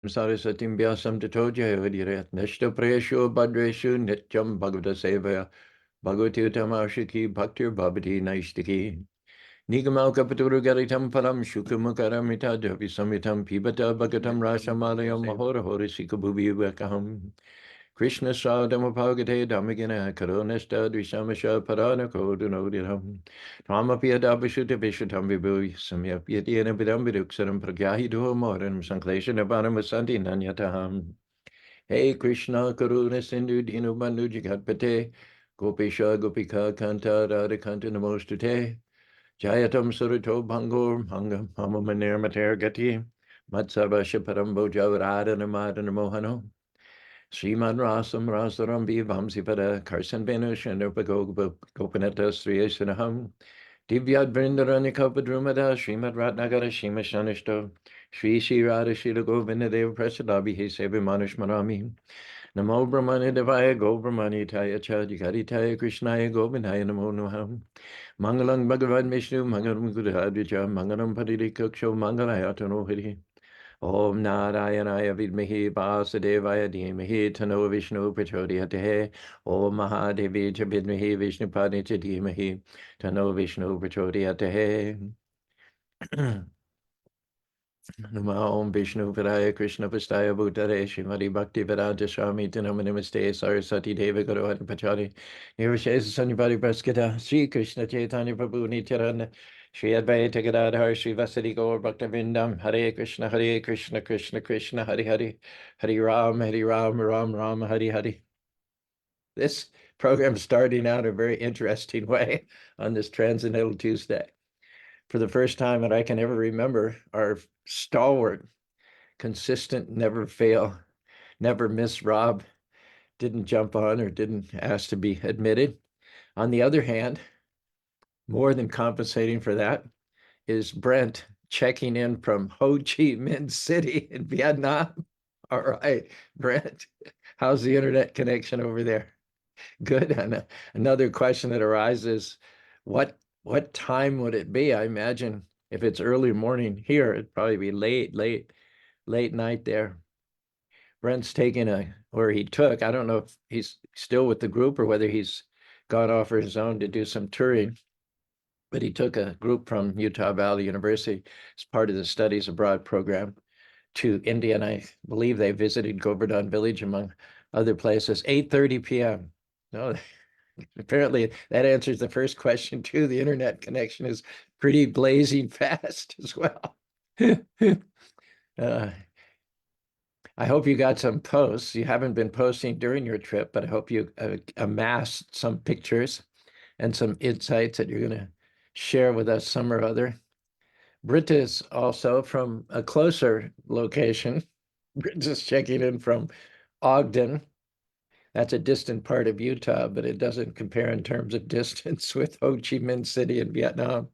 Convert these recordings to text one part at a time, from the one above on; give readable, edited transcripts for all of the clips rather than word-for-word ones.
Sarasatim Vyasam Tatoja Hodirat Neshta Prayashu Badreshu Nityam Bhagavata Sevaya Bhagavati Utamashiki Bhaktir Bhavati Naishtiki Nigamal Kapaturu Garitam Param Shukumukaramita Javi Samitam Pibata Bhagatam Rasamalayam Mahora Horisika Bhubi Vakaham Krishna Sadamapagate Damagina Karonesta Dvishamasha Parana Kodunodiram Ramapiya Dabhishuta Vishutam Vibhu Samyapyati and Abidam Viduksaram Pragyahidu Moran Sanklesha Nabanamasanti Nanyataham Hey Krishna Karuna Sindhu Dinu Bandhu Jagatpate Gopisha Gopika Kanta Radha Kanta Namostute Jayatam Surito Bhangur Hangam Hamamanir Mater Gati Matsabasha Parambo Javarada Namadana Mohano Sriman Rasam Rasaram Vamsipada Karsan Benu Shanupagog Gopaneta Sriyasanaham Divyad Vrindaranya Padrumada Srimad Ratnagara Shima Shanishto Sri Shri Radha Shila Govinda Deva Prasadabi He Sevi Manush Manami Namo Brahmani Devaya Go Brahmani Taya Chadikari Taya Krishnaya Govindaya Namo Naham Mangalam Bhagavan Vishnu Mangalam Gudhadvija Mangalam Padiri Kuksho Mangalayatano Hiri Om Narayanaya Vidmahi Vasadevaya Dhimahi Tano Vishnu Prachodhyate Om Mahadevi Cha Vidmahi Vishnupadi Cha Dhimahi Tano Vishnu Prachodhyate Namo Om Vishnu Padaya Krishna Pastaya Bhutare Shrimati Bhakti Vedanta Swami Tanam Namaste Sarasati Deva Guru Hari Pachari Nirvashesa Sanyapati Praskita Sri Krishna Chaitanya Prabhu Nityananda Shri Advaita Gadadhar Sri Vasadi Gaur Bhaktavindam Hare Krishna Krishna Krishna Hare Hare Hare Ram Ram Ram Hare Hare. This program is starting out a very interesting way on this Transcendental Tuesday. For the first time that I can ever remember, our stalwart, consistent, never fail, never miss Rob didn't jump on or didn't ask to be admitted. On the other hand, more than compensating for that is Brent checking in from Ho Chi Minh City in Vietnam. All right, Brent, how's the internet connection over there? Good. And another question that arises, what time would it be? I imagine if it's early morning here, it'd probably be late night there. Brent's taking he took, I don't know if he's still with the group or whether he's gone off on his own to do some touring, but he took a group from Utah Valley University as part of the Studies Abroad program to India, and I believe they visited Govardhan Village among other places. 8:30 p.m. No, apparently that answers the first question too. The internet connection is pretty blazing fast as well. I hope you got some posts. You haven't been posting during your trip, but I hope you amassed some pictures and some insights that you're going to share with us some or other. Britta's also from a closer location. Britta's checking in from Ogden. That's a distant part of Utah, but it doesn't compare in terms of distance with Ho Chi Minh City in Vietnam.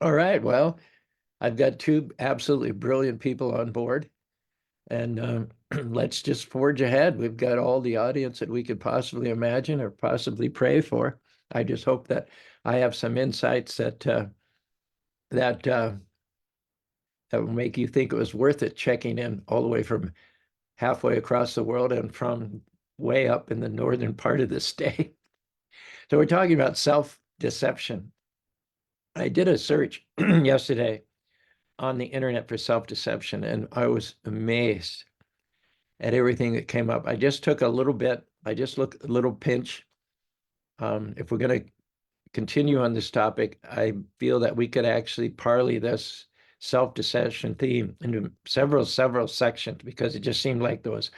All right, well, I've got two absolutely brilliant people on board, and let's just forge ahead. We've got all the audience that we could possibly imagine or possibly pray for. I just hope that I have some insights that will make you think it was worth it checking in all the way from halfway across the world and from way up in the northern part of the state. So we're talking about self-deception. I did a search yesterday on the internet for self-deception, and I was amazed at everything that came up. I just took a little bit, I just looked a little pinch. If we're going to continue on this topic, I feel that we could actually parlay this self-deception theme into several sections, because it just seemed like there was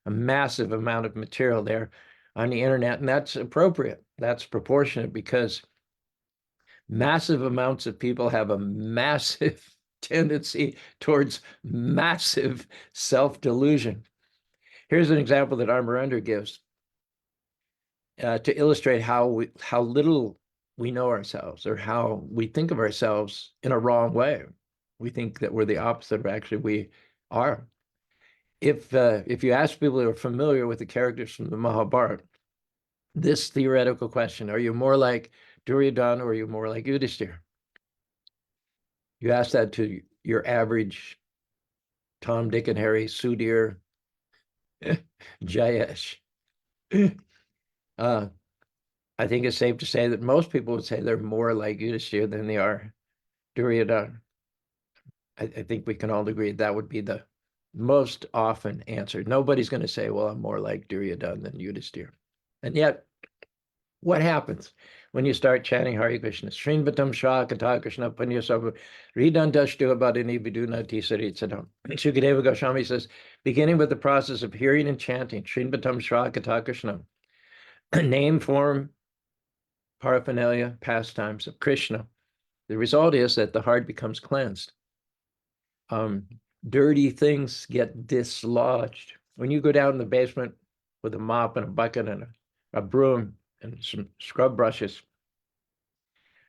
a massive amount of material there on the internet, and that's appropriate. That's proportionate, because massive amounts of people have a massive tendency towards massive self-delusion. Here's an example that Armorender gives to illustrate how little we know ourselves, or how we think of ourselves in a wrong way. We think that we're the opposite of actually we are. If you ask people who are familiar with the characters from the Mahabharata, this theoretical question, are you more like Duryodhone or are you more like Yudisthir? You ask that to your average Tom, Dick, and Harry, Sudhir, Jayesh. I think it's safe to say that most people would say they're more like Yudisthir than they are Duryodhone. I think we can all agree that would be the most often answered. Nobody's going to say, well, I'm more like Duryodhone than Yudisthir. And yet, what happens when you start chanting Hare Krishna? Srinvatam Shah Katha Krishna Panyasava Ridandashtu Abadini Viduna Tisaritzadam. Shukadeva Goswami says, beginning with the process of hearing and chanting, Srinvatam Shah Katha Krishna, name, form, paraphernalia, pastimes of Krishna. The result is that the heart becomes cleansed. Dirty things get dislodged. When you go down in the basement with a mop and a bucket and a broom and some scrub brushes,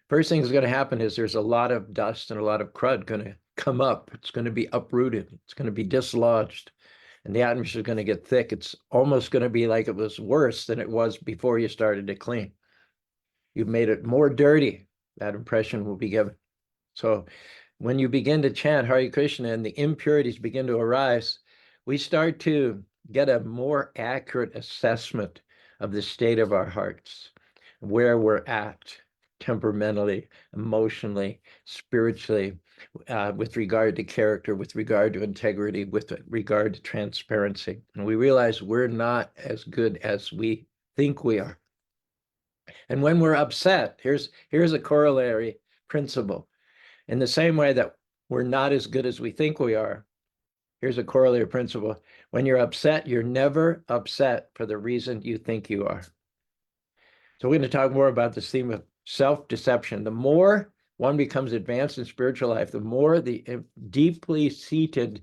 first thing that's going to happen is there's a lot of dust and a lot of crud going to come up. It's going to be uprooted. It's going to be dislodged. And the atmosphere is going to get thick. It's almost going to be like it was worse than it was before you started to clean. You've made it more dirty. That impression will be given. So when you begin to chant Hare Krishna and the impurities begin to arise, we start to get a more accurate assessment of the state of our hearts, where we're at temperamentally, emotionally, spiritually, with regard to character, with regard to integrity, with regard to transparency. And we realize we're not as good as we think we are. And when we're upset, here's a corollary principle. In the same way that we're not as good as we think we are, here's a corollary principle. When you're upset, you're never upset for the reason you think you are. So we're going to talk more about this theme of self-deception. The more one becomes advanced in spiritual life, the more the deeply seated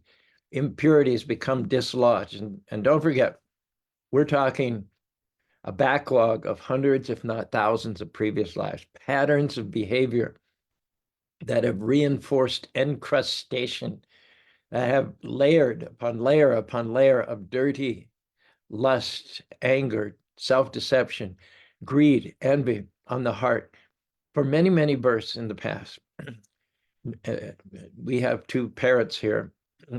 impurities become dislodged. And don't forget, we're talking a backlog of hundreds, if not thousands, of previous lives, patterns of behavior that have reinforced encrustation, that have layered upon layer upon layer of dirty lust, anger, self-deception, greed, envy on the heart for many, many births in the past. We have two parrots here,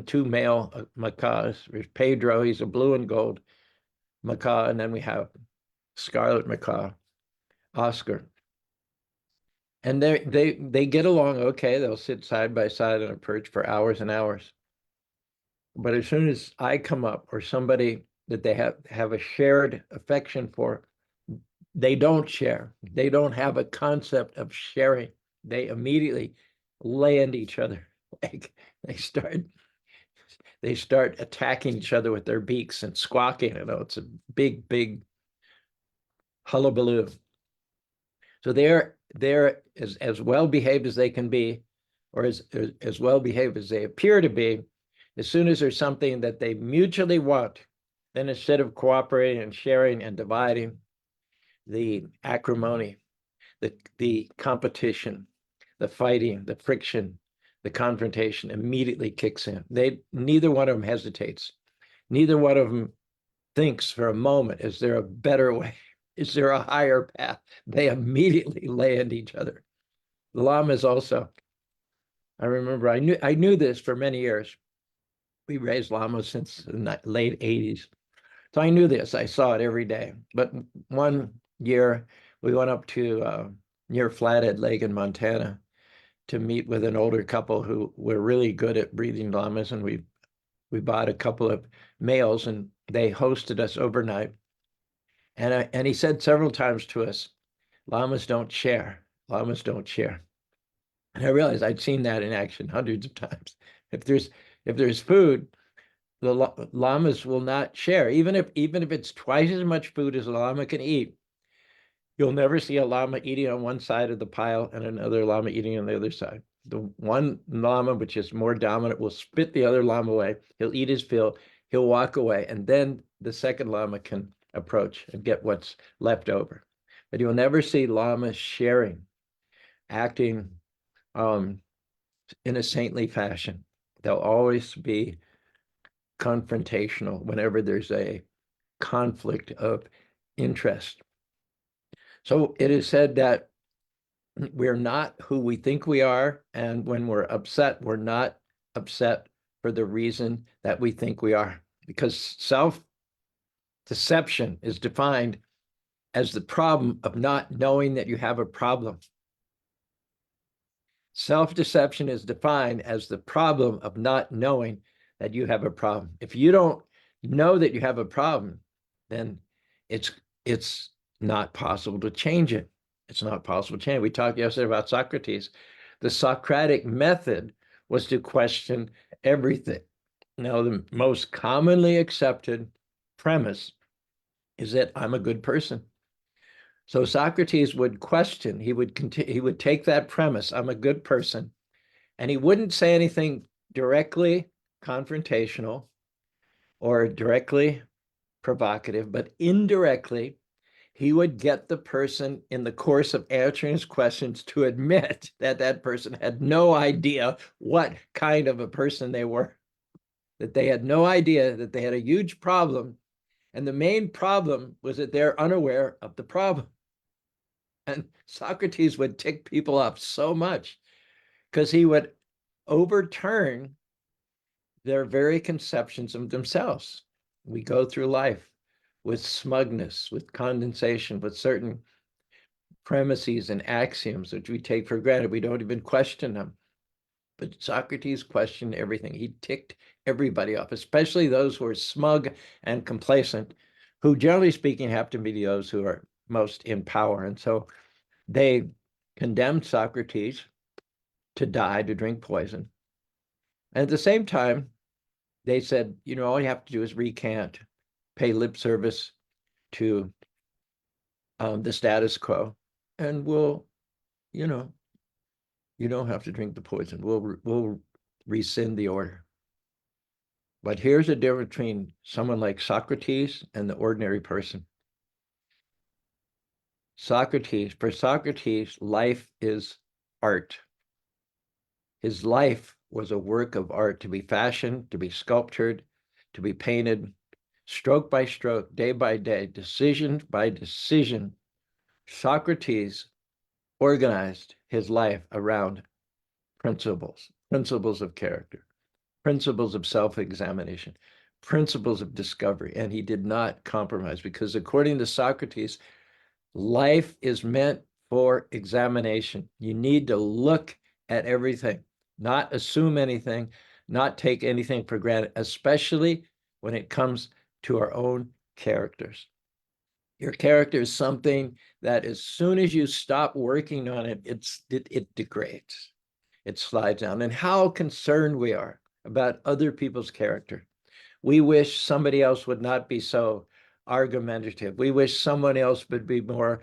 two male macaws. There's Pedro, he's a blue and gold macaw, and then we have scarlet macaw, Oscar. And they get along okay. They'll sit side by side on a perch for hours and hours. But as soon as I come up, or somebody that they have a shared affection for, they don't share. They don't have a concept of sharing. They immediately lay into each other. Like they start attacking each other with their beaks and squawking. You know, it's a big, big hullabaloo. So they're as well behaved as they can be, or as well behaved as they appear to be. As soon as there's something that they mutually want, then instead of cooperating and sharing and dividing, the acrimony, the competition, the fighting, the friction, the confrontation immediately kicks in. Neither one of them hesitates. Neither one of them thinks for a moment, is there a better way? Is there a higher path? They immediately lay into each other. The lamas also. I remember I knew this for many years. We raised lamas since the late 80s. So I knew this. I saw it every day. But one year we went up to near Flathead Lake in Montana to meet with an older couple who were really good at breeding llamas, and we bought a couple of males, and they hosted us overnight. And he said several times to us, llamas don't share. Llamas don't share. And I realized I'd seen that in action hundreds of times. If there's food, the llamas will not share. Even if it's twice as much food as a llama can eat, you'll never see a llama eating on one side of the pile and another llama eating on the other side. The one llama, which is more dominant, will spit the other llama away. He'll eat his fill. He'll walk away, and then the second llama can approach and get what's left over. But you'll never see llamas sharing, acting in a saintly fashion. They'll always be confrontational whenever there's a conflict of interest. So it is said that we're not who we think we are, and when we're upset, we're not upset for the reason that we think we are, because self-deception is defined as the problem of not knowing that you have a problem. Self-deception is defined as the problem of not knowing that you have a problem. If you don't know that you have a problem, then it's not possible to change it. It's not possible to change it. We talked yesterday about Socrates. The Socratic method was to question everything. Now, the most commonly accepted premise is that I'm a good person. So Socrates would question, he would take that premise, I'm a good person, and he wouldn't say anything directly confrontational or directly provocative, but indirectly, he would get the person in the course of answering his questions to admit that that person had no idea what kind of a person they were, that they had no idea that they had a huge problem. And the main problem was that they're unaware of the problem. And Socrates would tick people off so much because he would overturn their very conceptions of themselves. We go through life with smugness, with condensation, with certain premises and axioms which we take for granted. We don't even question them. But Socrates questioned everything. He ticked everybody off, especially those who are smug and complacent, who generally speaking happen to be those who are most in power. And so they condemned Socrates to die, to drink poison. And at the same time, they said, you know, all you have to do is recant, pay lip service to the status quo, and we'll, you know, you don't have to drink the poison. We'll rescind the order. But here's the difference between someone like Socrates and the ordinary person. For Socrates, life is art. His life was a work of art to be fashioned, to be sculptured, to be painted, stroke by stroke, day by day, decision by decision. Socrates organized his life around principles of character, principles of self-examination, principles of discovery, and he did not compromise because according to Socrates, life is meant for examination. You need to look at everything, not assume anything, not take anything for granted, especially when it comes to our own characters. Your character is something that as soon as you stop working on it, it degrades. It slides down. And how concerned we are about other people's character. We wish somebody else would not be so argumentative. We wish someone else would be more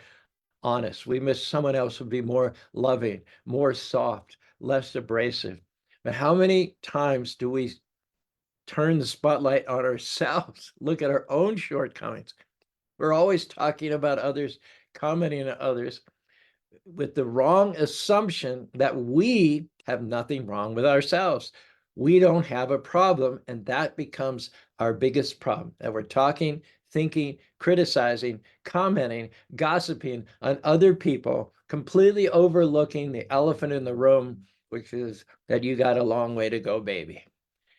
honest. We wish someone else would be more loving, more soft, less abrasive. But how many times do we turn the spotlight on ourselves, look at our own shortcomings? We're always talking about others, commenting on others with the wrong assumption that we have nothing wrong with ourselves. We don't have a problem, and that becomes our biggest problem, that we're talking, thinking, criticizing, commenting, gossiping on other people, completely overlooking the elephant in the room, which is that you got a long way to go, baby.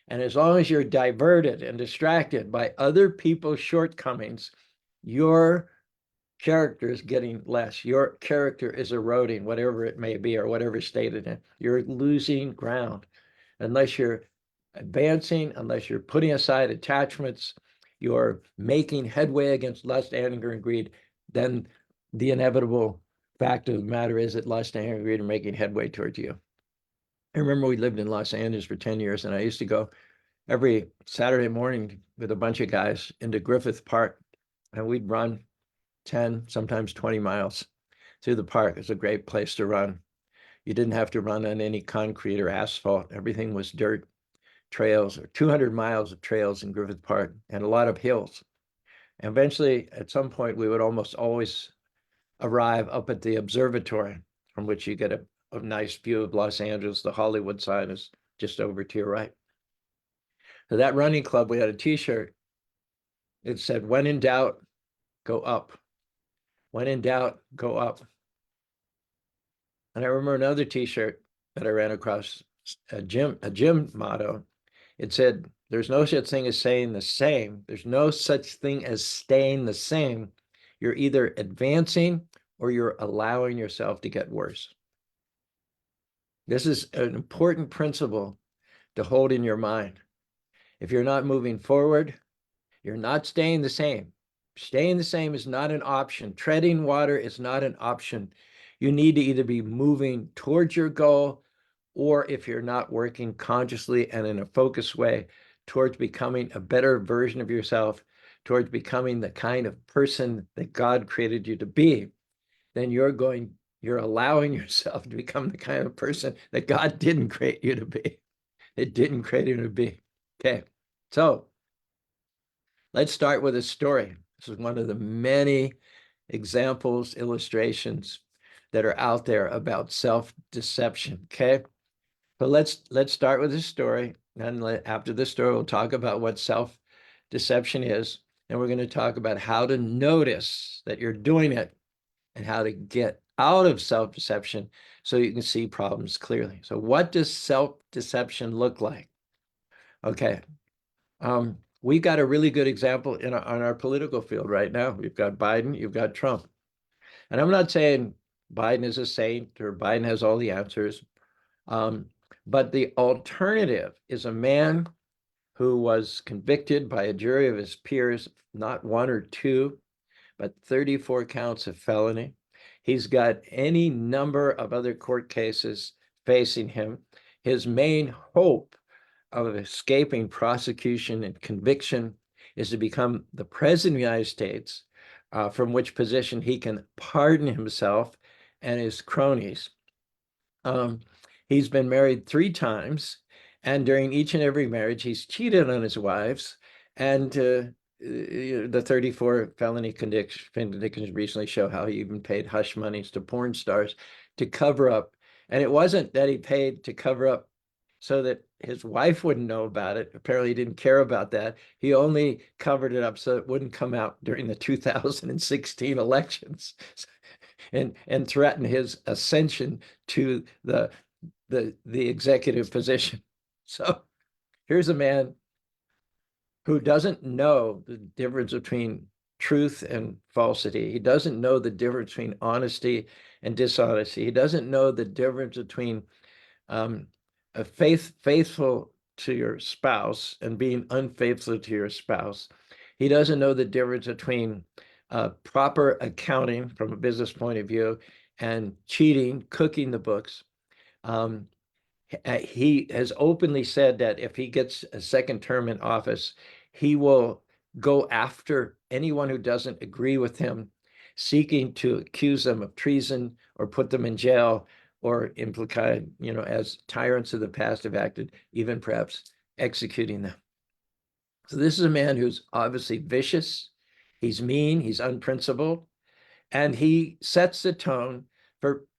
And as long as you're diverted and distracted by other people's shortcomings, your character is getting less. Your character is eroding, whatever it may be, or whatever state it in. You're losing ground. Unless you're advancing, unless you're putting aside attachments, you're making headway against lust, anger, and greed, then the inevitable fact of the matter is that lust, anger, and greed are making headway towards you. I remember we lived in Los Angeles for 10 years, and I used to go every Saturday morning with a bunch of guys into Griffith Park, and we'd run 10, sometimes 20 miles through the park. It's a great place to run. You didn't have to run on any concrete or asphalt. Everything was dirt trails, or 200 miles of trails in Griffith Park, and a lot of hills. And eventually, at some point, we would almost always arrive up at the observatory, from which you get a nice view of Los Angeles. The Hollywood sign is just over to your right. So that running club, we had a T-shirt. It said, "When in doubt, go up. When in doubt, go up." And I remember another T-shirt that I ran across, a gym motto. It said, there's no such thing as saying the same. There's no such thing as staying the same. You're either advancing or you're allowing yourself to get worse. This is an important principle to hold in your mind. If you're not moving forward, you're not staying the same. Staying the same is not an option. Treading water is not an option. You need to either be moving towards your goal, or if you're not working consciously and in a focused way towards becoming a better version of yourself, towards becoming the kind of person that God created you to be, then you're allowing yourself to become the kind of person that God didn't create you to be. It didn't create you to be. Okay, so let's start with a story. This is one of the many examples, illustrations that are out there about self-deception. Okay, so let's start with a story, and after the story, we'll talk about what self-deception is, and we're going to talk about how to notice that you're doing it and how to get out of self-deception so you can see problems clearly. So what does self-deception look like? Okay. We got a really good example on our political field right now. We've got Biden, you've got Trump. And I'm not saying Biden is a saint or Biden has all the answers. But the alternative is a man who was convicted by a jury of his peers, not one or two, but 34 counts of felony. He's got any number of other court cases facing him. His main hope of escaping prosecution and conviction is to become the president of the United States, from which position he can pardon himself and his cronies. He's been married 3 times, and during each and every marriage, he's cheated on his wives, and the 34 felony convictions recently show how he even paid hush monies to porn stars to cover up. And it wasn't that he paid to cover up so that his wife wouldn't know about it. Apparently he didn't care about that. He only covered it up so it wouldn't come out during the 2016 elections and threaten his ascension to the executive position. So here's a man who doesn't know the difference between truth and falsity. He doesn't know the difference between honesty and dishonesty. He doesn't know the difference between faithful to your spouse and being unfaithful to your spouse. He doesn't know the difference between proper accounting from a business point of view and cheating, cooking the books. He has openly said that if he gets a second term in office, he will go after anyone who doesn't agree with him, seeking to accuse them of treason or put them in jail or implicate, as tyrants of the past have acted, even perhaps executing them. So this is a man who's obviously vicious, he's mean, he's unprincipled, and he sets the tone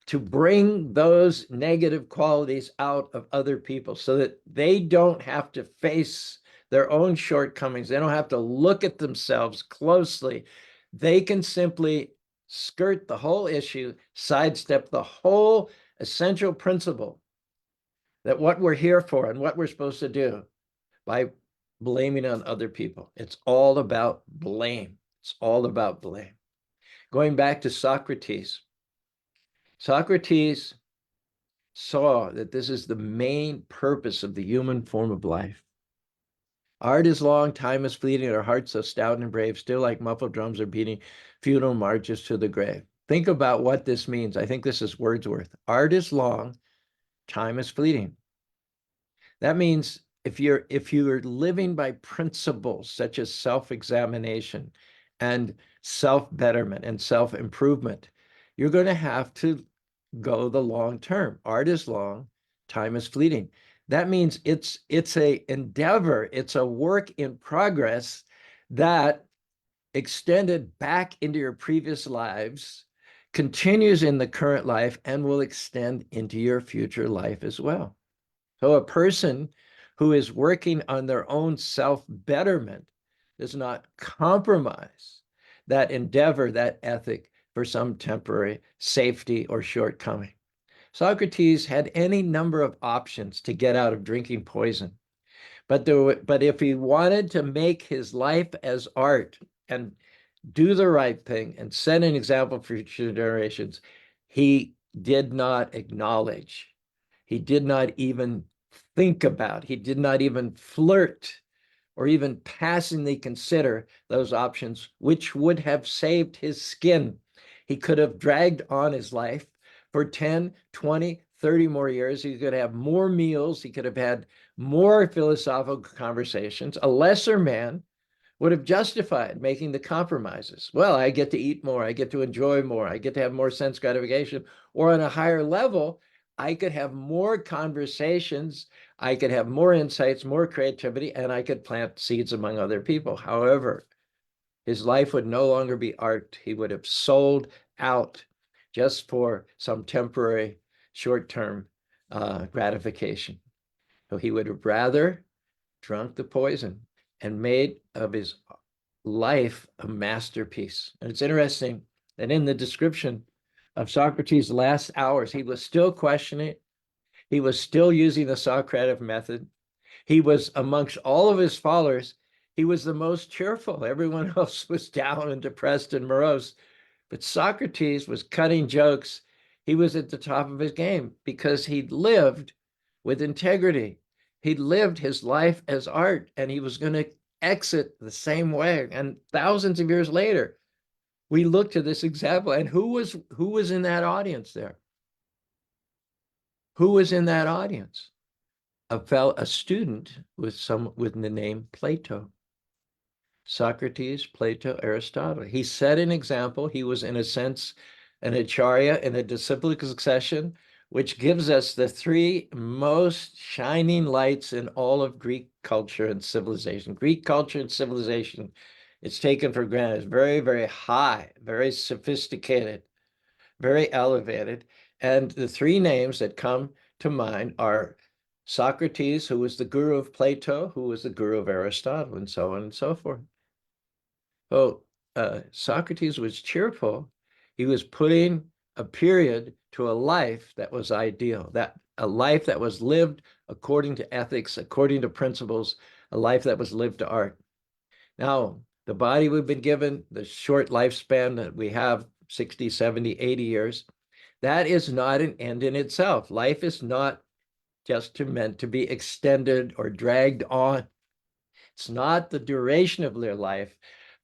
to bring those negative qualities out of other people so that they don't have to face their own shortcomings. They don't have to look at themselves closely. They can simply skirt the whole issue, sidestep the whole essential principle that what we're here for and what we're supposed to do by blaming on other people. It's all about blame. It's all about blame. Going back to Socrates, Socrates saw that this is the main purpose of the human form of life. Art is long, time is fleeting, our hearts so stout and brave, still like muffled drums are beating funeral marches to the grave. Think about what this means. I think this is Wordsworth. Art is long, time is fleeting. That means if you're living by principles such as self-examination and self-betterment and self-improvement, you're going to have to go the long term. Art is long, time is fleeting. That means it's a endeavor, it's a work in progress that extended back into your previous lives, continues in the current life, and will extend into your future life as well. So a person who is working on their own self-betterment does not compromise that endeavor, that ethic, for some temporary safety or shortcoming. Socrates had any number of options to get out of drinking poison, But if he wanted to make his life as art and do the right thing and set an example for future generations, he did not acknowledge, he did not even think about, he did not even flirt or even passingly consider those options, which would have saved his skin. He could have dragged on his life for 10, 20, 30 more years. He could have more meals. He could have had more philosophical conversations. A lesser man would have justified making the compromises. Well, I get to eat more. I get to enjoy more. I get to have more sense gratification. Or on a higher level, I could have more conversations. I could have more insights, more creativity, and I could plant seeds among other people. However, his life would no longer be art. He would have sold out just for some temporary, short-term gratification. So he would have rather drunk the poison and made of his life a masterpiece. And it's interesting that in the description of Socrates' last hours, he was still questioning. He was still using the Socratic method. He was, amongst all of his followers, he was the most cheerful. Everyone else was down and depressed and morose. But Socrates was cutting jokes. He was at the top of his game because he'd lived with integrity. He'd lived his life as art, and he was going to exit the same way. And thousands of years later, we look to this example. And who was in that audience there? Who was in that audience? A student with the name Plato. Socrates, Plato, Aristotle. He set an example. He was, in a sense, an acharya in a disciplic succession, which gives us the three most shining lights in all of Greek culture and civilization. Greek culture and civilization, it's taken for granted. It's very, very high, very sophisticated, very elevated. And the three names that come to mind are Socrates, who was the guru of Plato, who was the guru of Aristotle, and so on and so forth. Well, Socrates was cheerful. He was putting a period to a life that was ideal, that a life that was lived according to ethics, according to principles, a life that was lived to art. Now, the body we've been given, the short lifespan that we have, 60, 70, 80 years, that is not an end in itself. Life is not just meant to be extended or dragged on. It's not the duration of your life,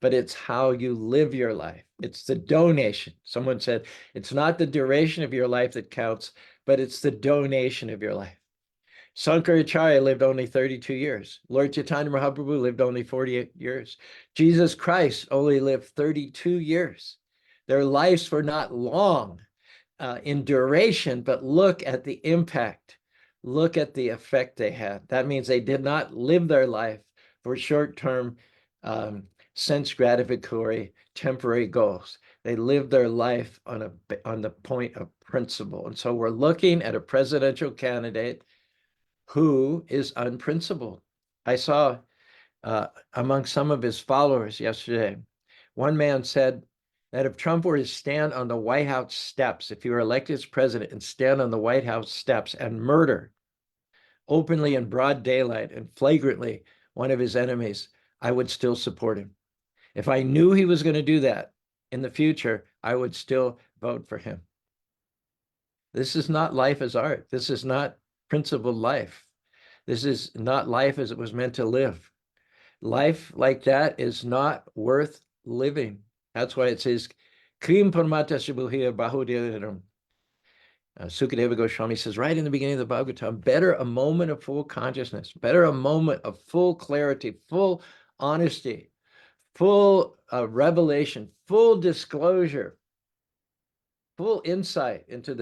but it's how you live your life. It's the donation. Someone said, it's not the duration of your life that counts, but it's the donation of your life. Sankaracharya lived only 32 years. Lord Chaitanya Mahaprabhu lived only 48 years. Jesus Christ only lived 32 years. Their lives were not long in duration, but look at the impact. Look at the effect they had. That means they did not live their life for short-term sense gratificatory temporary goals. They lived their life on the point of principle. And so we're looking at a presidential candidate who is unprincipled. I saw among some of his followers yesterday, one man said that if Trump were to stand on the White House steps, if he were elected as president and stand on the White House steps and murder openly in broad daylight and flagrantly one of his enemies, I would still support him. If I knew he was going to do that in the future, I would still vote for him. This is not life as art. This is not principled life. This is not life as it was meant to live. Life like that is not worth living. That's why it says, Krim Parmata Shibuhiya Bahudiriram. Sukadeva Goswami says right in the beginning of the Bhagavatam, better a moment of full consciousness, better a moment of full clarity, full honesty, full revelation, full disclosure, full insight into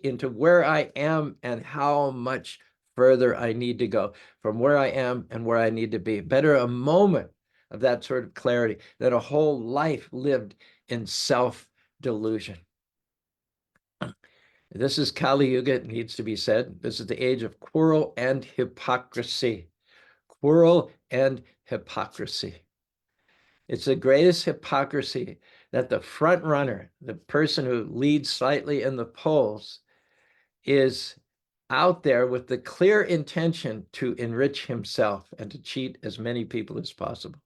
into where I am and how much further I need to go from where I am and where I need to be. Better a moment of that sort of clarity than a whole life lived in self-delusion. This is Kali Yuga, it needs to be said. This is the age of quarrel and hypocrisy. Quarrel and hypocrisy. It's the greatest hypocrisy that the front runner, the person who leads slightly in the polls, is out there with the clear intention to enrich himself and to cheat as many people as possible.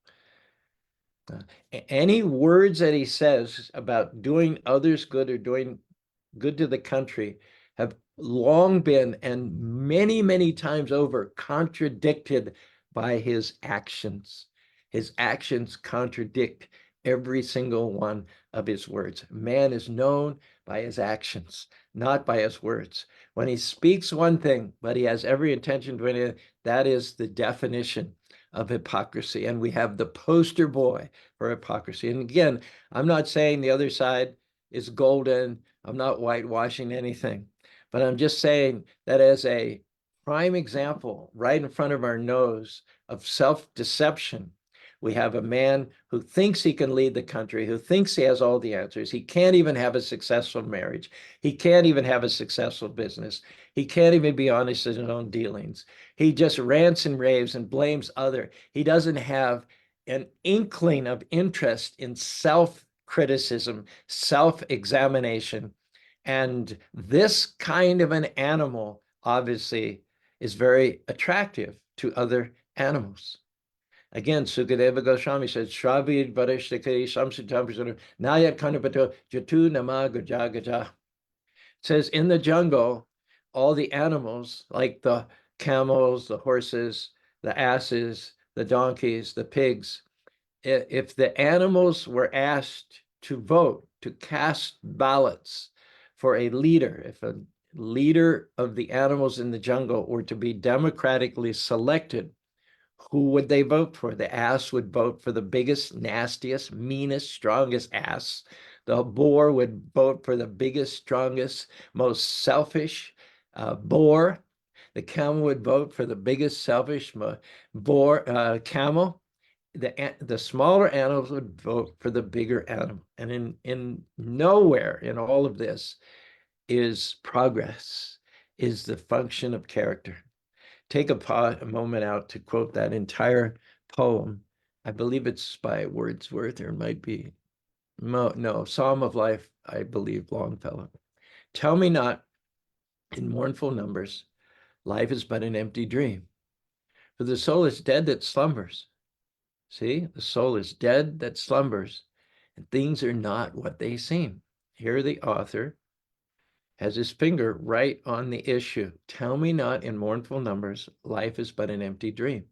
Any words that he says about doing others good or doing good to the country have long been, and many, many times over, contradicted by his actions. His actions contradict every single one of his words. Man is known by his actions, not by his words. When he speaks one thing, but he has every intention to do it, that is the definition of hypocrisy. And we have the poster boy for hypocrisy. And again, I'm not saying the other side is golden. I'm not whitewashing anything, but I'm just saying that as a prime example right in front of our nose of self-deception, we have a man who thinks he can lead the country, who thinks he has all the answers. He can't even have a successful marriage. He can't even have a successful business. He can't even be honest in his own dealings. He just rants and raves and blames other. He doesn't have an inkling of interest in self-criticism, self-examination. And this kind of an animal, obviously, is very attractive to other animals. Again, Sukadeva Goswami says, Shravid Varishtakari Samsitam Nayat Kanapato Jatu Nama Gaja Gaja. Says in the jungle, all the animals, like the camels, the horses, the asses, the donkeys, the pigs, if the animals were asked to vote, to cast ballots for a leader, if a leader of the animals in the jungle were to be democratically selected, who would they vote for? The ass would vote for the biggest, nastiest, meanest, strongest ass. The boar would vote for the biggest, strongest, most selfish boar. The camel would vote for the biggest, selfish camel. The smaller animals would vote for the bigger animal. And in nowhere in all of this is progress, is the function of character. Take a moment out to quote that entire poem. I believe it's by Wordsworth, or it might be, no, Psalm of Life, I believe, Longfellow. Tell me not in mournful numbers, life is but an empty dream. For the soul is dead that slumbers. See, the soul is dead that slumbers, and things are not what they seem. Here the author has his finger right on the issue. Tell me not in mournful numbers, life is but an empty dream.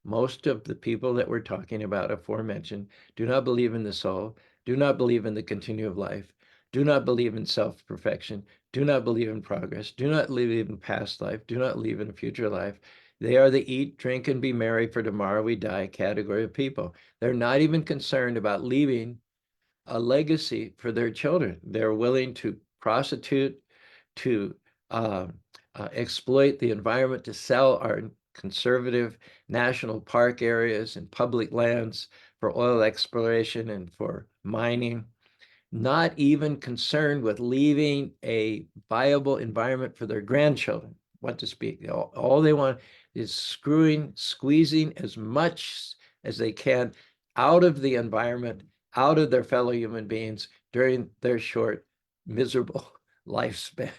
Most of the people that we're talking about aforementioned do not believe in the soul, do not believe in the continuum of life, do not believe in self-perfection, do not believe in progress, do not believe in past life, do not believe in a future life. They are the eat, drink, and be merry, for tomorrow we die category of people. They're not even concerned about leaving a legacy for their children. They're willing to prostitute, to exploit the environment, to sell our conservative national park areas and public lands for oil exploration and for mining, not even concerned with leaving a viable environment for their grandchildren, what to speak. All they want is squeezing as much as they can out of the environment, out of their fellow human beings during their short, miserable lifespan.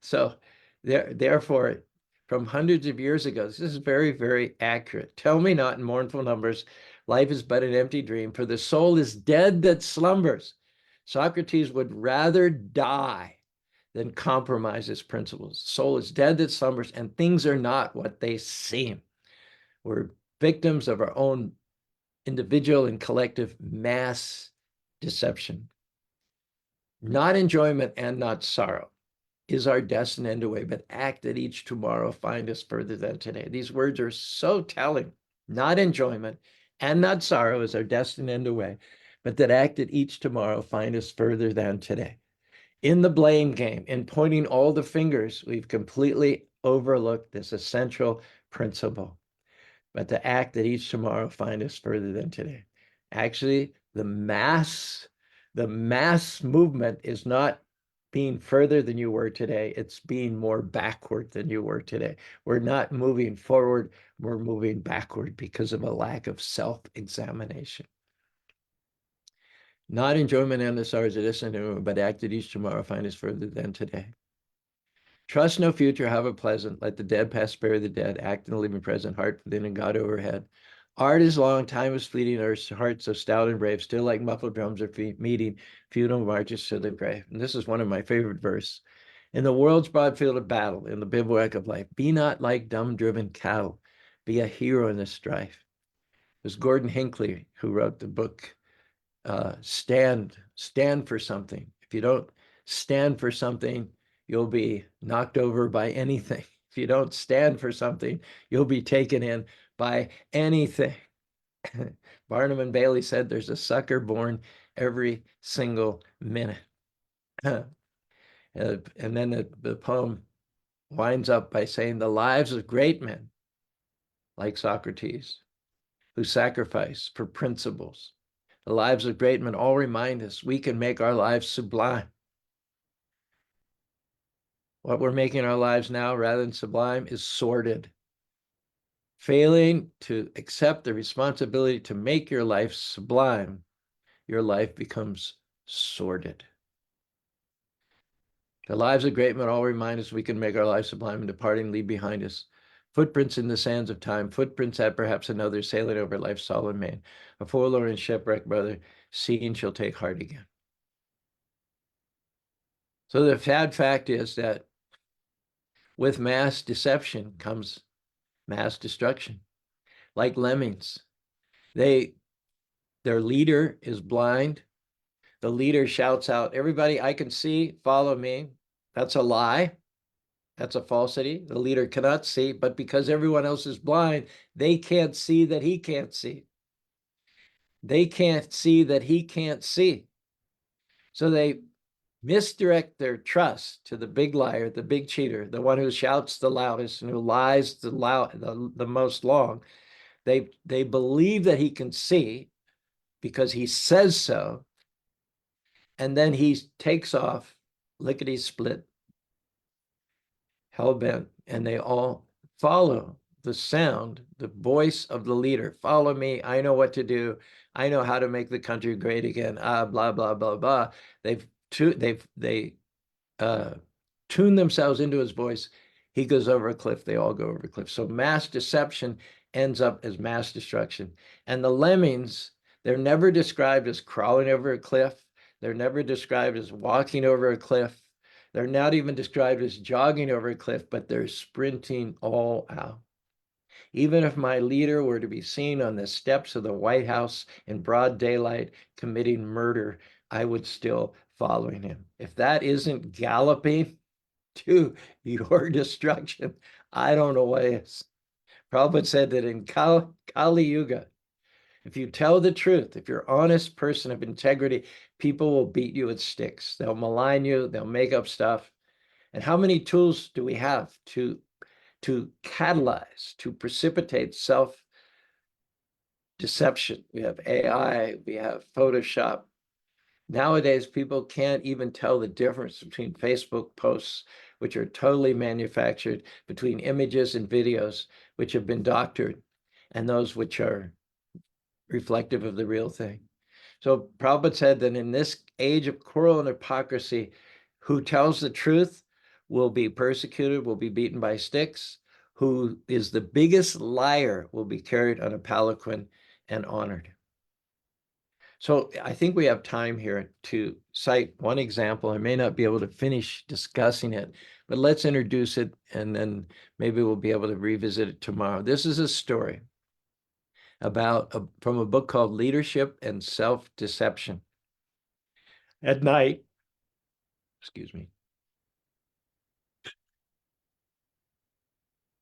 So therefore, from hundreds of years ago, this is very, very accurate. Tell me not in mournful numbers, life is but an empty dream, for the soul is dead that slumbers. Socrates would rather die than compromise his principles. The soul is dead that slumbers, and things are not what they seem. We're victims of our own individual and collective mass deception. Not enjoyment and not sorrow is our destined end away, but act that each tomorrow find us further than today. These words are so telling. Not enjoyment and not sorrow is our destined end away, but that act that each tomorrow find us further than today. In the blame game, in pointing all the fingers, we've completely overlooked this essential principle, but to act that each tomorrow find us further than today. Actually, the mass movement is not being further than you were today. It's being more backward than you were today. We're not moving forward, we're moving backward because of a lack of self-examination. Not enjoyment and the sorrows of this and but act that each tomorrow find us further than today. Trust no future, have a pleasant. Let the dead past spare the dead. Act in the living present, heart within and God overhead. Art is long, time is fleeting, our hearts so stout and brave, still like muffled drums are meeting, funeral marches to the grave. And this is one of my favorite verses. In the world's broad field of battle, in the bivouac of life, be not like dumb-driven cattle. Be a hero in the strife. It was Gordon Hinckley who wrote the book stand for something. If you don't stand for something, you'll be knocked over by anything. If you don't stand for something, you'll be taken in by anything. Barnum and Bailey said there's a sucker born every single minute. And then the poem winds up by saying the lives of great men like Socrates who sacrifice for principles. The lives of great men all remind us we can make our lives sublime. What we're making our lives now, rather than sublime, is sordid. Failing to accept the responsibility to make your life sublime, your life becomes sordid. The lives of great men all remind us we can make our lives sublime and departing leave behind us footprints in the sands of time, footprints that perhaps another sailing over life's solemn main. A forlorn shipwreck, brother, seeing shall take heart again. So the sad fact is that with mass deception comes mass destruction. Like lemmings, their leader is blind. The leader shouts out, everybody I can see, follow me. That's a lie. That's a falsity. The leader cannot see, but because everyone else is blind, they can't see that he can't see. They can't see that he can't see. So they misdirect their trust to the big liar, the big cheater, the one who shouts the loudest and who lies the most long. They believe that he can see because he says so, and then he takes off lickety split, hell bent, and they all follow the sound, the voice of the leader. Follow me. I know what to do. I know how to make the country great again. Blah blah blah blah. They tune themselves into his voice. He goes over a cliff. They all go over a cliff. So mass deception ends up as mass destruction. And the lemmings, they're never described as crawling over a cliff. They're never described as walking over a cliff. They're not even described as jogging over a cliff, but they're sprinting all out. Even if my leader were to be seen on the steps of the White House in broad daylight committing murder, I would still following him. If that isn't galloping to your destruction, I don't know what is. Prabhupada said that in Kali Yuga, if you tell the truth, if you're an honest person of integrity, people will beat you with sticks. They'll malign you, they'll make up stuff. And how many tools do we have to catalyze, to precipitate self-deception? We have AI, we have Photoshop. Nowadays, people can't even tell the difference between Facebook posts, which are totally manufactured, between images and videos, which have been doctored, and those which are reflective of the real thing. So Prabhupada said that in this age of cruel and hypocrisy, who tells the truth will be persecuted, will be beaten by sticks. Who is the biggest liar will be carried on a palanquin and honored. So I think we have time here to cite one example. I may not be able to finish discussing it, but let's introduce it and then maybe we'll be able to revisit it tomorrow. This is a story from a book called Leadership and Self-Deception. At night, excuse me,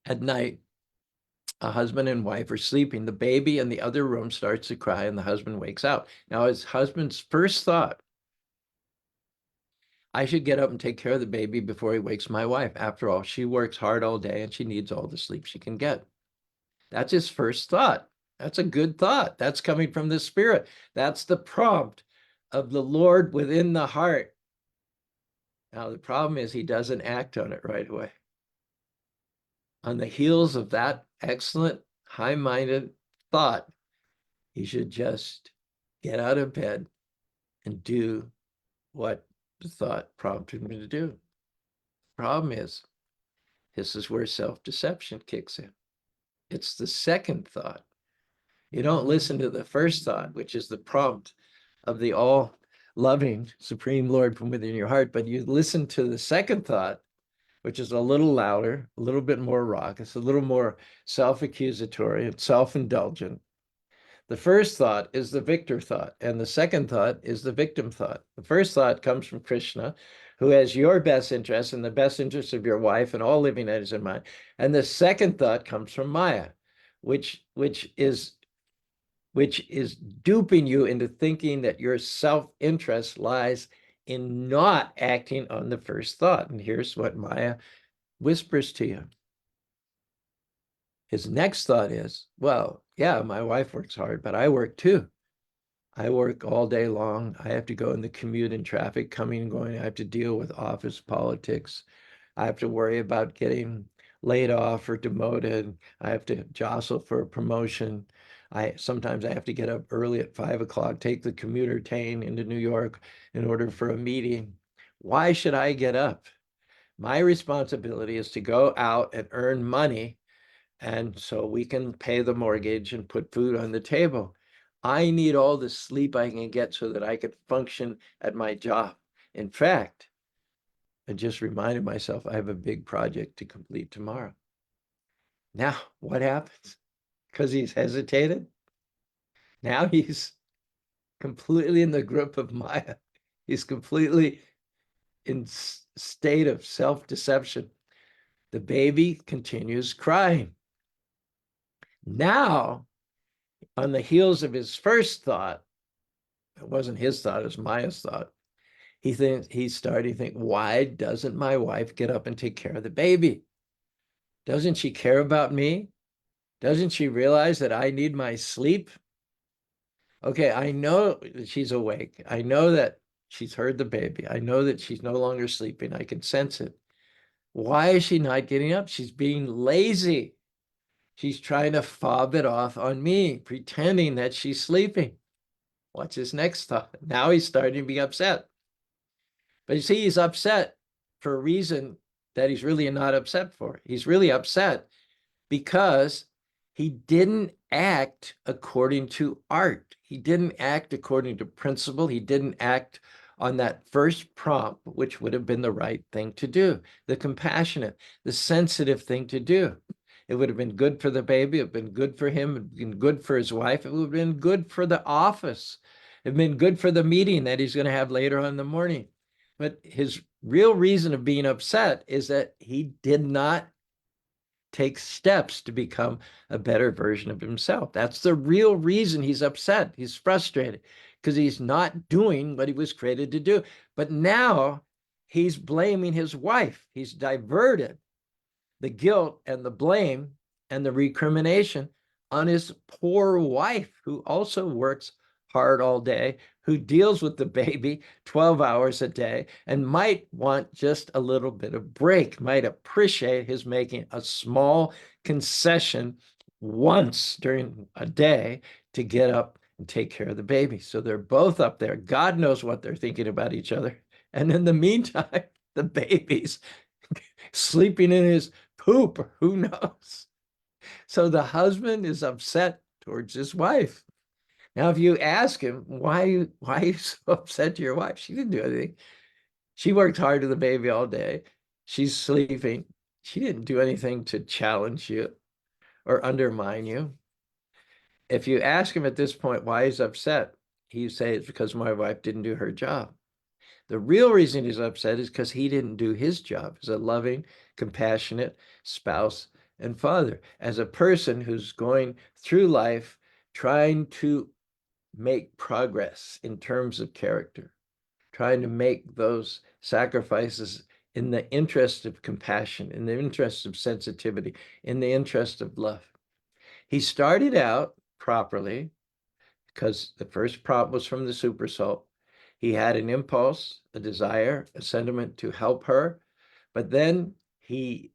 at night, a husband and wife are sleeping. The baby in the other room starts to cry and the husband wakes out. Now his husband's first thought, I should get up and take care of the baby before he wakes my wife. After all, she works hard all day and she needs all the sleep she can get. That's his first thought. That's a good thought. That's coming from the Spirit. That's the prompt of the Lord within the heart. Now, the problem is he doesn't act on it right away. On the heels of that excellent, high-minded thought, he should just get out of bed and do what the thought prompted him to do. Problem is, This is where self-deception kicks in. It's the second thought. You don't listen to the first thought, which is the prompt of the all-loving Supreme Lord from within your heart, but you listen to the second thought, which is a little louder, a little bit more raucous, a little more self-accusatory and self-indulgent. The first thought is the victor thought, and the second thought is the victim thought. The first thought comes from Krishna, who has your best interest and the best interest of your wife and all living entities in mind. And the second thought comes from Maya, which is duping you into thinking that your self-interest lies in not acting on the first thought. And here's what Maya whispers to you. His next thought is, well, yeah, my wife works hard, but I work too. I work all day long. I have to go in the commute and traffic coming and going. I have to deal with office politics. I have to worry about getting laid off or demoted. I have to jostle for a promotion. Sometimes I have to get up early at 5 o'clock, take the commuter train into New York in order for a meeting. Why should I get up? My responsibility is to go out and earn money, and so we can pay the mortgage and put food on the table. I need all the sleep I can get so that I can function at my job. In fact, I just reminded myself I have a big project to complete tomorrow. Now, what happens? Because he's hesitated, now he's completely in the grip of Maya. He's completely in state of self-deception. The baby continues crying. Now, on the heels of his first thought, it wasn't his thought, it was Maya's thought, he's starting to think, why doesn't my wife get up and take care of the baby? Doesn't she care about me? Doesn't she realize that I need my sleep? Okay, I know that she's awake. I know that she's heard the baby. I know that she's no longer sleeping. I can sense it. Why is she not getting up? She's being lazy. She's trying to fob it off on me, pretending that she's sleeping. What's his next thought? Now he's starting to be upset. But you see, he's upset for a reason that he's really not upset for. He's really upset because he didn't act according to art. He didn't act according to principle. He didn't act on that first prompt, which would have been the right thing to do, the compassionate, the sensitive thing to do. It would have been good for the baby. It would have been good for him. It would have been good for his wife. It would have been good for the office. It would have been good for the meeting that he's going to have later on in the morning. But his real reason of being upset is that he did not take steps to become a better version of himself. That's the real reason he's upset. He's frustrated because he's not doing what he was created to do. But now he's blaming his wife. He's diverted the guilt and the blame and the recrimination on his poor wife, who also works hard all day, who deals with the baby 12 hours a day and might want just a little bit of break, might appreciate his making a small concession once during a day to get up and take care of the baby. So they're both up there. God knows what they're thinking about each other. And in the meantime, the baby's sleeping in his poop, who knows? So the husband is upset towards his wife. Now, if you ask him, why are you so upset to your wife? She didn't do anything. She worked hard to the baby all day. She's sleeping. She didn't do anything to challenge you or undermine you. If you ask him at this point why he's upset, he say it's because my wife didn't do her job. The real reason he's upset is because he didn't do his job as a loving, compassionate spouse and father, as a person who's going through life trying to make progress in terms of character, trying to make those sacrifices in the interest of compassion, in the interest of sensitivity, in the interest of love. He started out properly because the first prompt was from the supersoul. He had an impulse, a desire, a sentiment to help her, but then he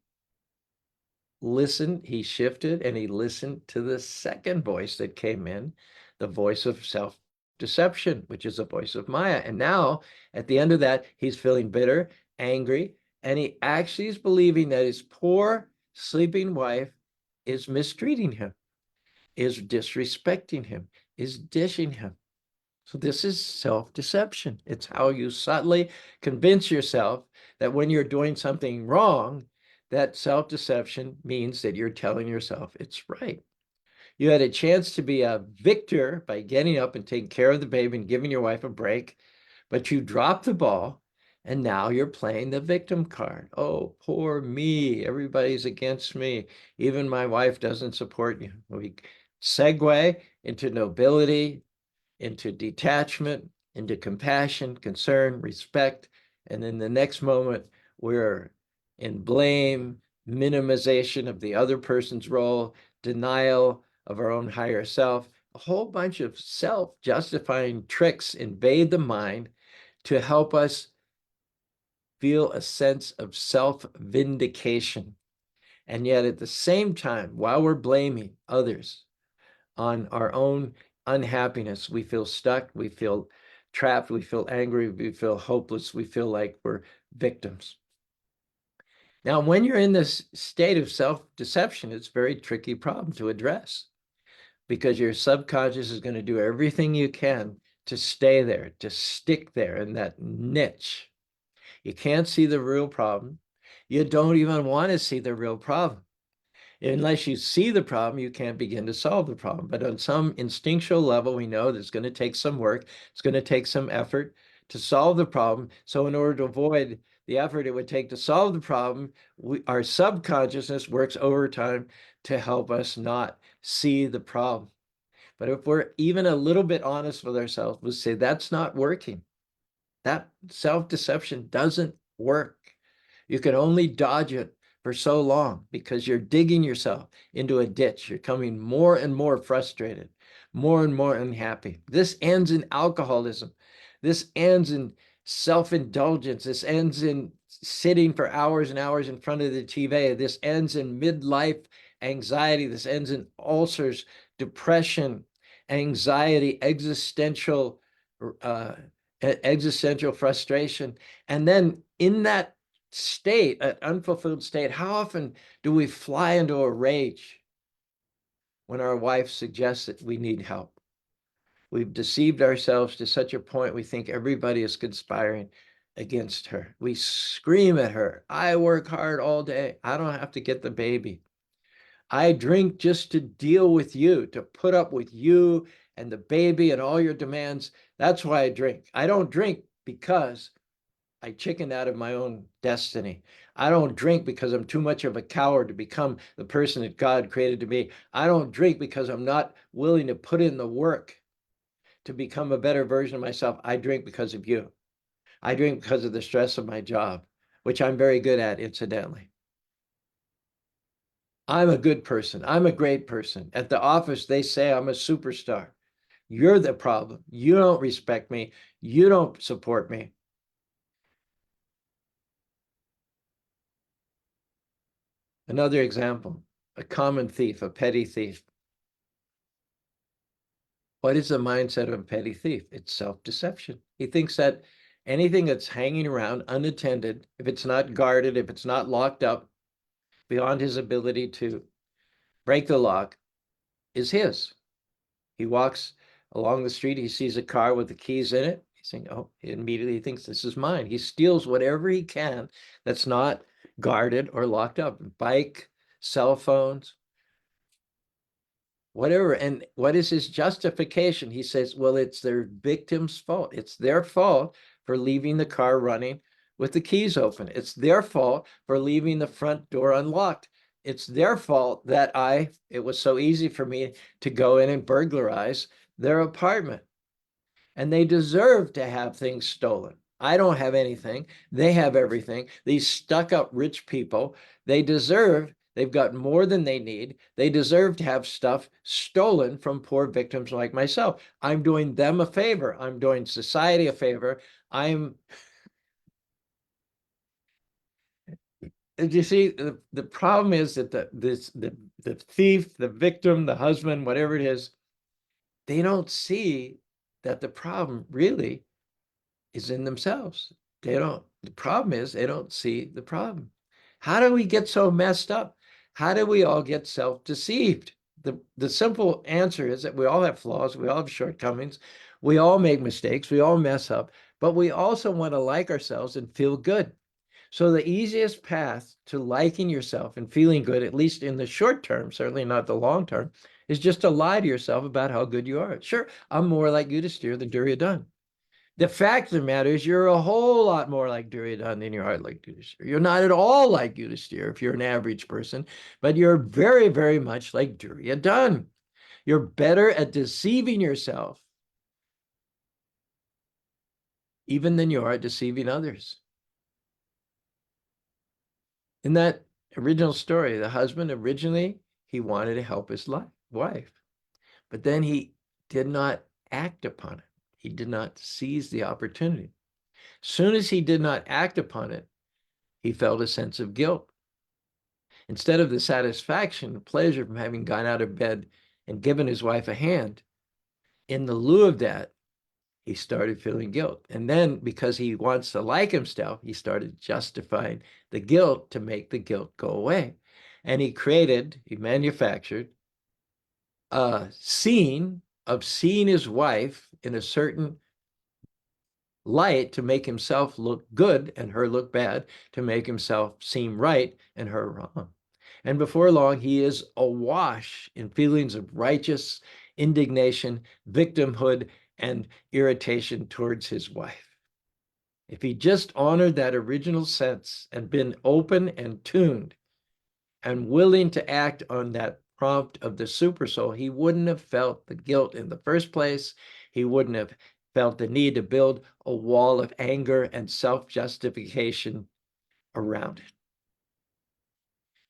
listened, he shifted, and he listened to the second voice that came in, the voice of self-deception, which is a voice of Maya. And now, at the end of that, he's feeling bitter, angry, And he actually is believing that his poor sleeping wife is mistreating him, is disrespecting him, is dishing him. So this is self-deception. It's how you subtly convince yourself that when you're doing something wrong, that self-deception means that you're telling yourself it's right. You had a chance to be a victor by getting up and taking care of the baby and giving your wife a break, but you dropped the ball and now you're playing the victim card. Oh, poor me. Everybody's against me. Even my wife doesn't support you. We segue into nobility, into detachment, into compassion, concern, respect. And in the next moment, we're in blame, minimization of the other person's role, denial of our own higher self. A whole bunch of self-justifying tricks invade the mind to help us feel a sense of self-vindication. And yet at the same time, while we're blaming others on our own unhappiness, we feel stuck, we feel trapped, we feel angry, we feel hopeless, we feel like we're victims. Now, when you're in this state of self-deception, it's a very tricky problem to address because your subconscious is going to do everything you can to stay there, to stick there in that niche. You can't see the real problem. You don't even want to see the real problem. Unless you see the problem, you can't begin to solve the problem. But on some instinctual level, we know that it's going to take some work. It's going to take some effort to solve the problem. So in order to avoid the effort it would take to solve the problem, our subconsciousness works overtime to help us not see the problem. But if we're even a little bit honest with ourselves, we'll say that's not working. That self-deception doesn't work. You can only dodge it for so long because you're digging yourself into a ditch. You're becoming more and more frustrated, more and more unhappy. This ends in alcoholism. This ends in self-indulgence. This ends in sitting for hours and hours in front of the TV. This ends in midlife anxiety. This ends in ulcers, depression, anxiety, existential frustration. And then in that state, an unfulfilled state, how often do we fly into a rage when our wife suggests that we need help? We've deceived ourselves to such a point we think everybody is conspiring against her. We scream at her, I work hard all day. I don't have to get the baby. I drink just to deal with you, to put up with you and the baby and all your demands. That's why I drink. I don't drink because I chickened out of my own destiny. I don't drink because I'm too much of a coward to become the person that God created to be. I don't drink because I'm not willing to put in the work to become a better version of myself. I drink because of you. I drink because of the stress of my job, which I'm very good at, incidentally. I'm a good person. I'm a great person. At the office, they say I'm a superstar. You're the problem. You don't respect me. You don't support me. Another example, a common thief, a petty thief. What is the mindset of a petty thief? It's self-deception. He thinks that anything that's hanging around unattended, if it's not guarded, if it's not locked up beyond his ability to break the lock, is his. He walks along the street, he sees a car with the keys in it. He's saying, oh, he immediately thinks this is mine. He steals whatever he can that's not guarded or locked up. Bike, cell phones, whatever. And what is his justification? He says, well, it's their victim's fault. It's their fault for leaving the car running with the keys open. It's their fault for leaving the front door unlocked. It's their fault that it was so easy for me to go in and burglarize their apartment. And they deserve to have things stolen. I don't have anything. They have everything. These stuck-up rich people, they've got more than they need. They deserve to have stuff stolen from poor victims like myself. I'm doing them a favor. I'm doing society a favor. You see, the problem is that the thief, the victim, the husband, whatever it is, they don't see that the problem really is in themselves. They don't The problem is they don't see the problem. How do we get so messed up? How do we all get self-deceived? The simple answer is that we all have flaws, we all have shortcomings, we all make mistakes, we all mess up, but we also want to like ourselves and feel good. So the easiest path to liking yourself and feeling good, at least in the short term, certainly not the long term, is just to lie to yourself about how good you are. Sure, I'm more like Yudisthir than Duryodhone. The fact of the matter is you're a whole lot more like Duryodhane than you are like Yudishtir. You're not at all like Yudishtir if you're an average person, but you're very, very much like Duryodhane. You're better at deceiving yourself even than you are at deceiving others. In that original story, the husband originally, he wanted to help his wife, but then he did not act upon it. He did not seize the opportunity. Soon as he did not act upon it, he felt a sense of guilt. Instead of the satisfaction and pleasure from having gone out of bed and given his wife a hand, in the lieu of that, he started feeling guilt. And then because he wants to like himself, he started justifying the guilt to make the guilt go away. And he manufactured a scene of seeing his wife in a certain light to make himself look good and her look bad, to make himself seem right and her wrong. And before long, he is awash in feelings of righteous indignation, victimhood, and irritation towards his wife. If he just honored that original sense and been open and tuned and willing to act on that prompt of the supersoul, he wouldn't have felt the guilt in the first place. He wouldn't have felt the need to build a wall of anger and self-justification around it.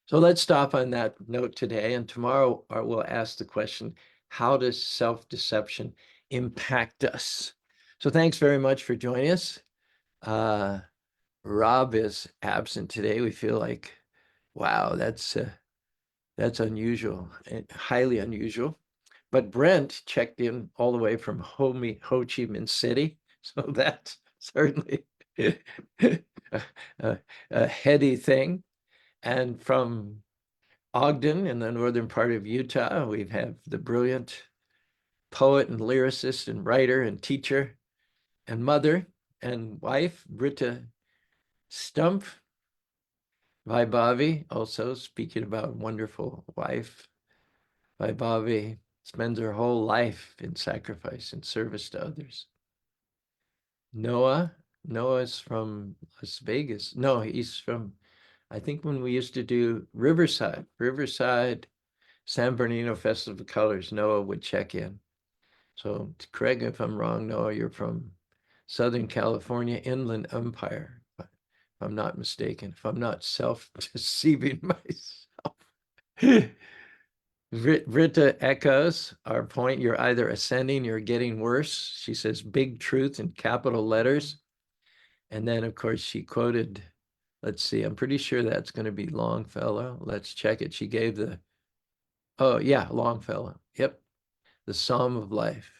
So let's stop on that note today. And tomorrow we'll ask the question, how does self-deception impact us? So thanks very much for joining us. Rob is absent today. We feel like, wow, that's unusual, highly unusual. But Brent checked in all the way from Ho Chi Minh City. So that's certainly a heady thing. And from Ogden in the northern part of Utah, we have the brilliant poet and lyricist and writer and teacher and mother and wife, Britta Stump Vaibhavi. Also speaking about wonderful wife, Vaibhavi spends her whole life in sacrifice and service to others. Noah's from Las Vegas. No, he's from, I think when we used to do Riverside, San Bernardino Festival of Colors, Noah would check in. So correct me if I'm wrong, Noah, you're from Southern California, Inland Empire, if I'm not mistaken, if I'm not self-deceiving myself. Rita echoes our point. You're either ascending, you're getting worse. She says big truth in capital letters. And then, of course, she quoted, let's see, I'm pretty sure that's going to be Longfellow. Let's check it. She gave the, oh, yeah, Longfellow. Yep, the Psalm of Life.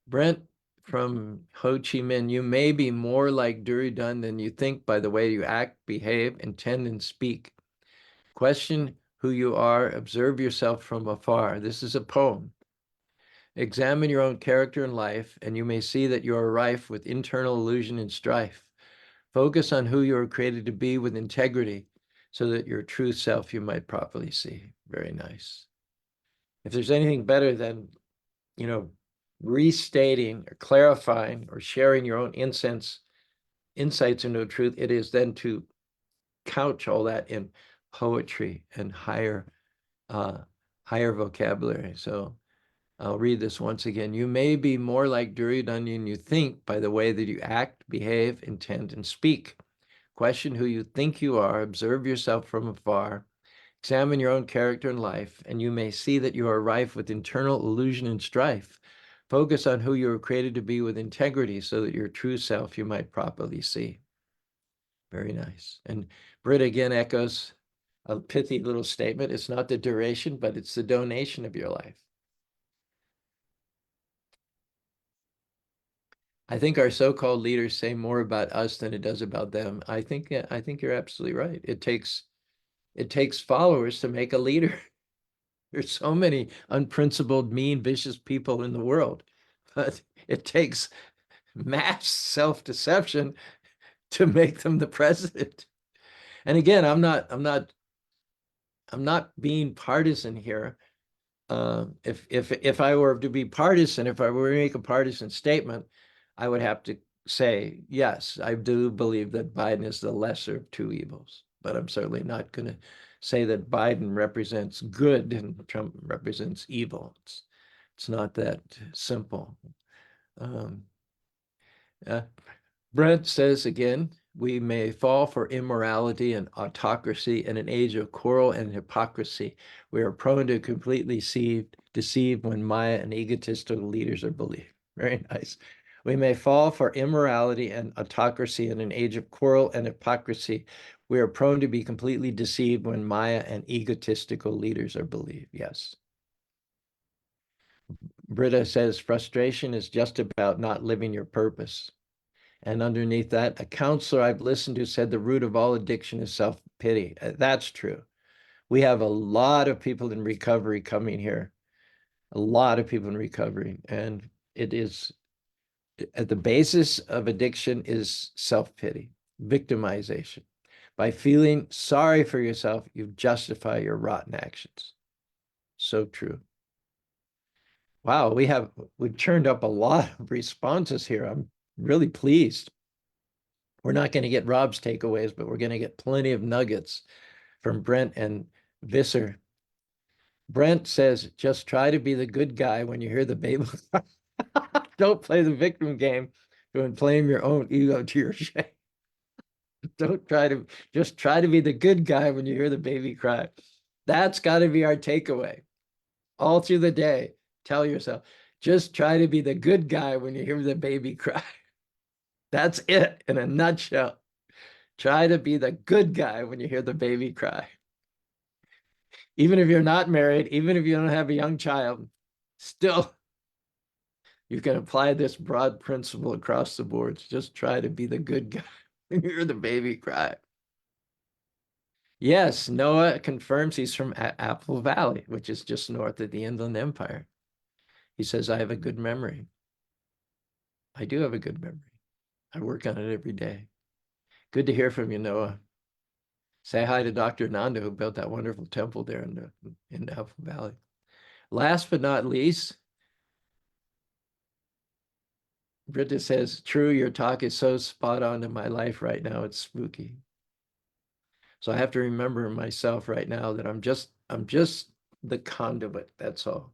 Brent from Ho Chi Minh, you may be more like Duryodhane than you think by the way you act, behave, intend, and speak. Question who you are, observe yourself from afar. This is a poem. Examine your own character and life, and you may see that you are rife with internal illusion and strife. Focus on who you are created to be with integrity, so that your true self you might properly see. Very nice. If there's anything better than, restating or clarifying or sharing your own insights into truth, it is then to couch all that in poetry and higher vocabulary. So I'll read this once again. You may be more like Duryodhane than you think by the way that you act, behave, intend, and speak. Question who you think you are, observe yourself from afar, examine your own character and life, and you may see that you are rife with internal illusion and strife. Focus on who you were created to be with integrity so that your true self you might properly see. Very nice. And Britt again echoes a pithy little statement. It's not the duration, but it's the donation of your life. I think our so-called leaders say more about us than it does about them. I think you're absolutely right. It takes followers to make a leader. There's so many unprincipled, mean, vicious people in the world, but it takes mass self-deception to make them the president. And again, I'm not being partisan here. If I were to be partisan, if I were to make a partisan statement, I would have to say, yes, I do believe that Biden is the lesser of two evils. But I'm certainly not going to say that Biden represents good and Trump represents evil. It's not that simple. Um, uh, Brent says again, we may fall for immorality and autocracy in an age of quarrel and hypocrisy. We are prone to completely deceive when Maya and egotistical leaders are believed. Very nice. We may fall for immorality and autocracy in an age of quarrel and hypocrisy. We are prone to be completely deceived when Maya and egotistical leaders are believed. Yes. Britta says frustration is just about not living your purpose. And underneath that, a counselor I've listened to said the root of all addiction is self-pity. That's true. We have a lot of people in recovery coming here, a lot of people in recovery. And it is at the basis of addiction is self-pity, victimization. By feeling sorry for yourself, you justify your rotten actions. So true. Wow, we've turned up a lot of responses here. I'm really pleased. We're not going to get Rob's takeaways, but we're going to get plenty of nuggets from Brent and Visser. Brent says, just try to be the good guy when you hear the baby. Don't play the victim game to inflame your own ego to your shame. Don't try to, just try to be the good guy when you hear the baby cry. That's got to be our takeaway. All through the day, tell yourself, just try to be the good guy when you hear the baby cry. That's it in a nutshell. Try to be the good guy when you hear the baby cry. Even if you're not married, even if you don't have a young child, still, you can apply this broad principle across the board. Just try to be the good guy when you hear the baby cry. Yes, Noah confirms he's from Apple Valley, which is just north of the Inland Empire. He says, I have a good memory. I do have a good memory. I work on it every day. Good to hear from you, Noah. Say hi to Dr. Nanda, who built that wonderful temple there in Apple Valley. Last but not least, Britta says, true, your talk is so spot on to my life right now. It's spooky. So I have to remember myself right now that I'm just the conduit. That's all.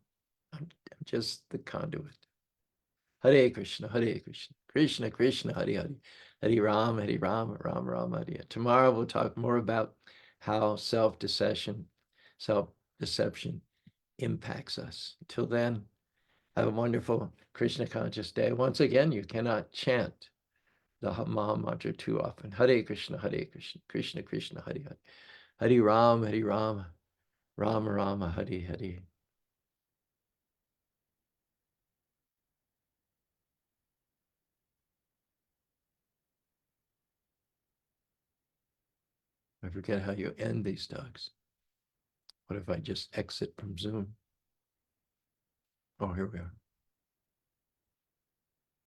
I'm just the conduit. Hare Krishna, Hare Krishna, Krishna Krishna, Hare Hare, Hare Ram, Ram Ram, Hare. Tomorrow we'll talk more about how self-deception impacts us. Till then, have a wonderful Krishna conscious day. Once again, you cannot chant the Maha Mantra too often. Hare Krishna, Krishna Krishna, Hare Hare. Hare Ram, Rama Rama, Hare Hare. I forget how you end these talks. What if I just exit from Zoom? Oh, here we are.